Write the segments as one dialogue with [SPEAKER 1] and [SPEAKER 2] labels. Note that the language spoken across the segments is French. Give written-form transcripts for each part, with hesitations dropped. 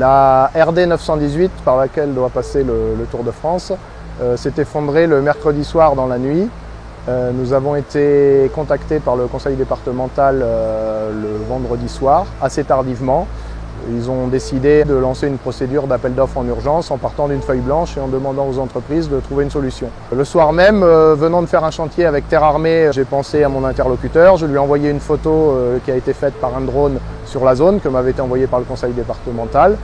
[SPEAKER 1] La RD 918 par laquelle doit passer le Tour de France s'est effondrée le mercredi soir dans la nuit. Nous avons été contactés par le conseil départemental le vendredi soir, assez tardivement. Ils ont décidé de lancer une procédure d'appel d'offres en urgence en partant d'une feuille blanche et en demandant aux entreprises de trouver une solution. Le soir même, venant de faire un chantier avec Terre Armée, j'ai pensé à mon interlocuteur. Je lui ai envoyé une photo qui a été faite par un drone sur la zone, que m'avait été envoyée par le conseil départemental.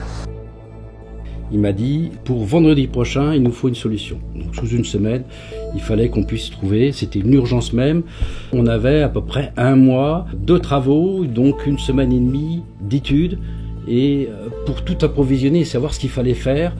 [SPEAKER 2] Il m'a dit, pour vendredi prochain, il nous faut une solution. Donc, sous une semaine, il fallait qu'on puisse trouver, c'était une urgence même. On avait à peu près 1 mois de travaux, donc 1 semaine et demie d'études. Et pour tout approvisionner et savoir ce qu'il fallait faire,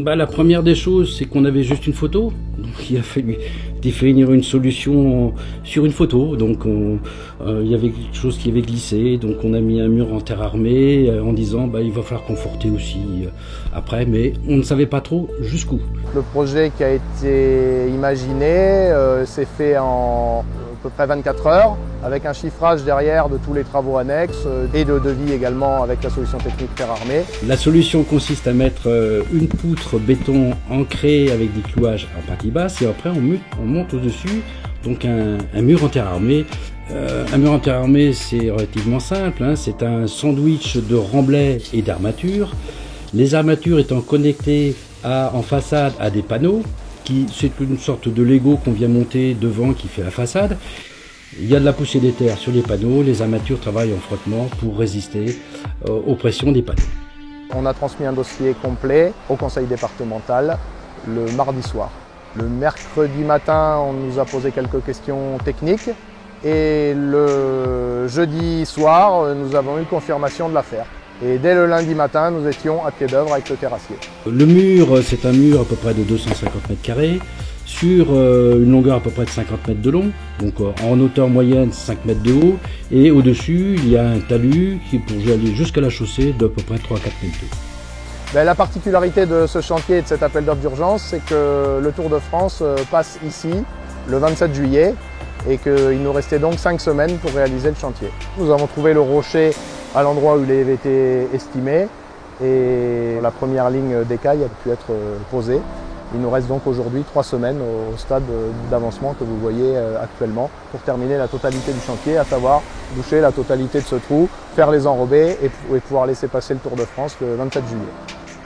[SPEAKER 2] la première des choses, c'est qu'on avait juste une photo. Donc il a fallu définir une solution sur une photo. Donc il y avait quelque chose qui avait glissé. Donc on a mis un mur en terre armée en disant il va falloir conforter aussi après. Mais on ne savait pas trop jusqu'où.
[SPEAKER 1] Le projet qui a été imaginé s'est fait en à peu près 24 heures, avec un chiffrage derrière de tous les travaux annexes et de devis également avec la solution technique Terre Armée.
[SPEAKER 2] La solution consiste à mettre une poutre béton ancrée avec des clouages en partie basse et après on monte au-dessus donc un mur en terre armée. Un mur en terre armée, c'est relativement simple, c'est un sandwich de remblais et d'armatures. Les armatures étant connectées en façade à des panneaux. C'est une sorte de Lego qu'on vient monter devant qui fait la façade. Il y a de la poussière d'éther sur les panneaux, les armatures travaillent en frottement pour résister aux pressions des panneaux.
[SPEAKER 1] On a transmis un dossier complet au conseil départemental le mardi soir. Le mercredi matin, on nous a posé quelques questions techniques et le jeudi soir, nous avons eu confirmation de l'affaire. Et dès le lundi matin, nous étions à pied d'œuvre avec le terrassier.
[SPEAKER 2] Le mur, c'est un mur à peu près de 250 mètres carrés, sur une longueur à peu près de 50 mètres de long, donc en hauteur moyenne 5 mètres de haut, et au-dessus, il y a un talus qui pour aller jusqu'à la chaussée d'à peu près 3-4 mètres de haut.
[SPEAKER 1] La particularité de ce chantier et de cet appel d'offres d'urgence, c'est que le Tour de France passe ici le 27 juillet et qu'il nous restait donc 5 semaines pour réaliser le chantier. Nous avons trouvé le rocher à l'endroit où il avait été estimé et la première ligne d'écaille a pu être posée. Il nous reste donc aujourd'hui 3 semaines au stade d'avancement que vous voyez actuellement pour terminer la totalité du chantier, à savoir boucher la totalité de ce trou, faire les enrobés et pouvoir laisser passer le Tour de France le 27 juillet.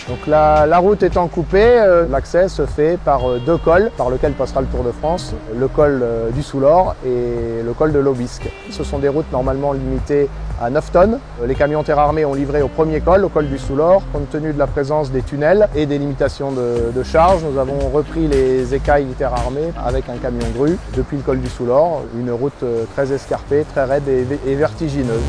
[SPEAKER 1] Donc la route étant coupée, l'accès se fait par 2 cols par lesquels passera le Tour de France, le col du Soulor et le col de l'Aubisque. Ce sont des routes normalement limitées à 9 tonnes. Les camions Terre Armée ont livré au premier col, au col du Soulor. Compte tenu de la présence des tunnels et des limitations de charge, nous avons repris les écailles Terre Armée avec un camion grue depuis le col du Soulor, une route très escarpée, très raide et vertigineuse.